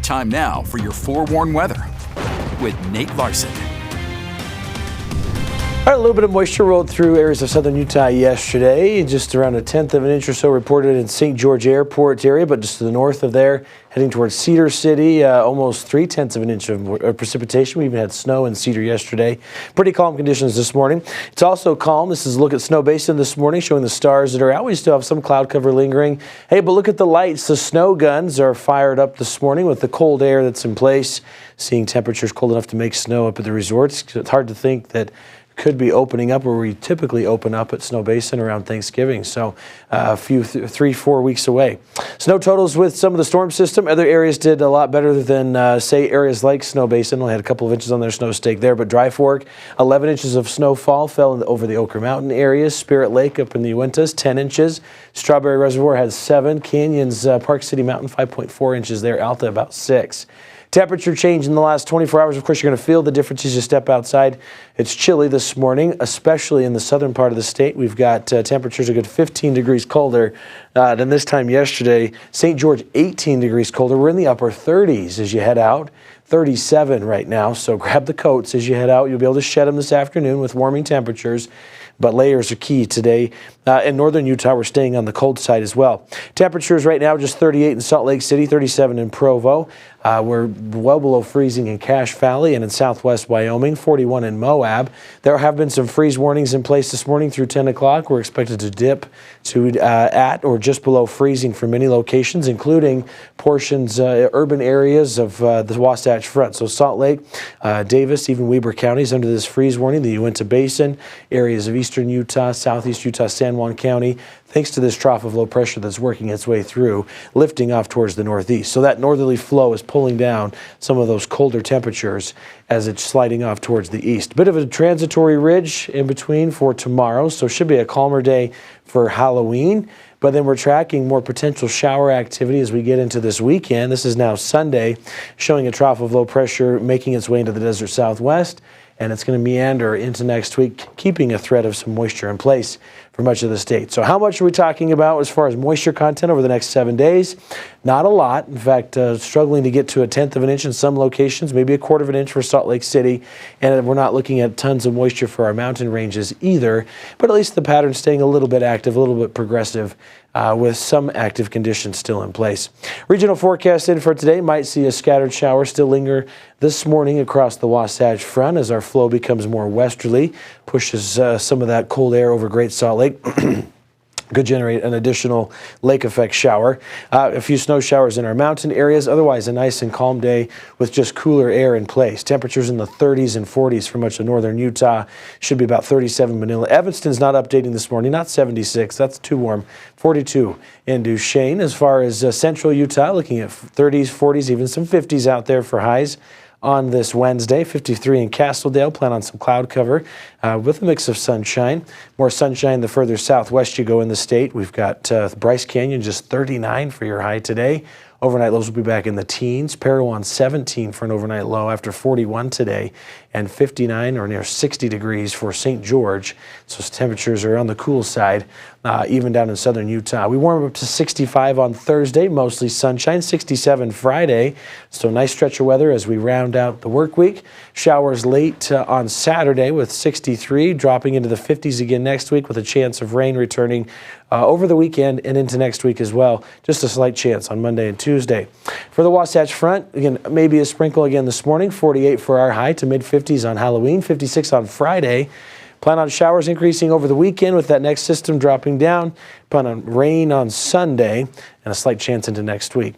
Time now for your forewarned weather with Nate Larson. All right, a little bit of moisture rolled through areas of southern Utah yesterday. Just around 1/10 of an inch or so reported in St. George Airport area, but just to the north of there, heading towards Cedar City, almost 3/10 of an inch of precipitation. We even had snow in Cedar yesterday. Pretty calm conditions this morning. It's also calm. This is a look at Snow Basin this morning, showing the stars that are out. We still have some cloud cover lingering. Hey, but look at the lights. The snow guns are fired up this morning with the cold air that's in place. Seeing temperatures cold enough to make snow up at the resorts. It's hard to think that could be opening up where we typically open up at Snow Basin around Thanksgiving. So a few 3-4 weeks away. Snow totals with some of the storm system. Other areas did a lot better than say areas like Snow Basin. Only had a couple of inches on their snow stake there, but Dry Fork, 11 inches of snowfall fell over the Ochre Mountain areas. Spirit Lake up in the Uintas, 10 inches. Strawberry Reservoir had 7. Canyons, Park City Mountain, 5.4 inches there. Alta about 6. Temperature change in the last 24 hours. Of course, you're going to feel the difference as you step outside. It's chilly this morning, especially in the southern part of the state. We've got temperatures a good 15 degrees colder than this time yesterday. St. George, 18 degrees colder. We're in the upper 30s as you head out. 37 right now, so grab the coats as you head out. You'll be able to shed them this afternoon with warming temperatures, but layers are key today. In northern Utah, we're staying on the cold side as well. Temperatures right now just 38 in Salt Lake City, 37 in Provo. We're well below freezing in Cache Valley and in southwest Wyoming, 41 in Moab. There have been some freeze warnings in place this morning through 10 o'clock. We're expected to dip to at or just below freezing for many locations, including portions, urban areas of the Wasatch Front. So Salt Lake, Davis, even Weber counties under this freeze warning. The Uinta Basin, areas of eastern Utah, southeast Utah, San Juan County, thanks to this trough of low pressure that's working its way through, lifting off towards the northeast. So that northerly flow is pulling down some of those colder temperatures as it's sliding off towards the east. Bit of a transitory ridge in between for tomorrow, so should be a calmer day for Halloween. But then we're tracking more potential shower activity as we get into this weekend. This is now Sunday, showing a trough of low pressure making its way into the desert southwest. And it's going to meander into next week, keeping a threat of some moisture in place for much of the state. So how much are we talking about as far as moisture content over the next 7 days? Not a lot. In fact, struggling to get to 1/10 of an inch in some locations, maybe 1/4 of an inch for Salt Lake City. And we're not looking at tons of moisture for our mountain ranges either. But at least the pattern's staying a little bit active, a little bit progressive, with some active conditions still in place. Regional forecast in for today might see a scattered shower still linger this morning across the Wasatch Front as our flow becomes more westerly, pushes some of that cold air over Great Salt Lake. Could generate an additional lake effect shower. A few snow showers in our mountain areas. Otherwise, a nice and calm day with just cooler air in place. Temperatures in the 30s and 40s for much of northern Utah. Should be about 37 Manila. Evanston's not updating this morning, not 76. That's too warm. 42 in Duchesne. As far as central Utah, looking at 30s, 40s, even some 50s out there for highs on this Wednesday. 53 in Castledale. Plan on some cloud cover with a mix of sunshine. More sunshine the further southwest you go in the state. We've got Bryce Canyon just 39 for your high today. Overnight lows will be back in the teens. Parowan 17 for an overnight low after 41 today, and 59 or near 60 degrees for St. George. So temperatures are on the cool side, even down in southern Utah. We warm up to 65 on Thursday, mostly sunshine, 67 Friday. So nice stretch of weather as we round out the work week. Showers late on Saturday with 63, dropping into the 50s again next week with a chance of rain returning over the weekend and into next week as well. Just a slight chance on Monday and Tuesday. For the Wasatch Front, again, maybe a sprinkle again this morning. 48 for our high to mid-50s on Halloween, 56 on Friday. Plan on showers increasing over the weekend with that next system dropping down. Plan on rain on Sunday and a slight chance into next week.